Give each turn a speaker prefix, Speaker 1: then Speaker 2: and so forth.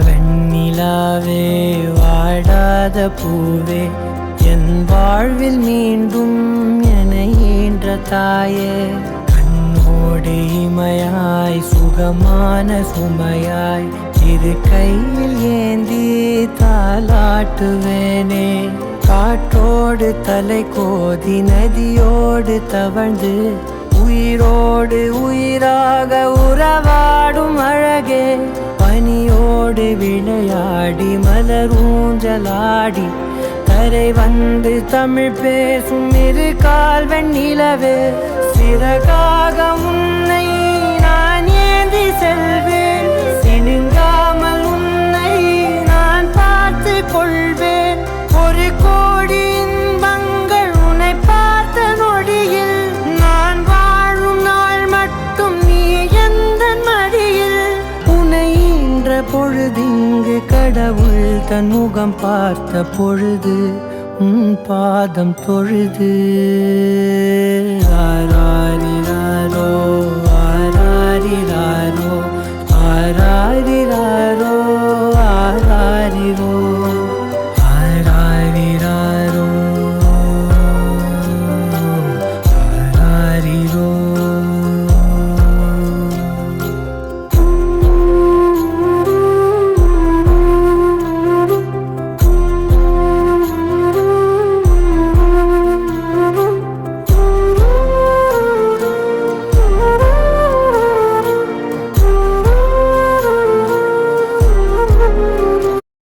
Speaker 1: வெண்ணிலாவே வாடாத பூவே என் வாழ்வில் மீண்டும் என ஈன்ற தாயே கண்ணோடு இமையாய் சுகமான சுமையாய் இரு கையில் ஏந்தி தாலாட்டுவேனே காற்றோடு தலை கோதி நதியோடு தவழ்ந்து உயிரோடு உயிராக உறவாடும் அழகே பனியோடு விளையாடி மலர் ஊஞ்சலாடி கரை வந்து தமிழ் பேசும் இரு கால் வெண்ணிலவே சிறகாக உன்னை நான் ஏந்தி செல்வேன் சினுங்காமல் உன்னை நான் பார்த்து கொள்வேன் ஒரு கோடி இன்பங்கள் உன்னை பார்த்த நொடியில் நான் வாழும் நாள் மட்டும் நீ எந்த மடியில் உன்னை ஈன்ற பொழுதிங்கு கடவுள் தன் முகம் பார்த்த பொழுது உன் பாதம் தொழுது ஆராரி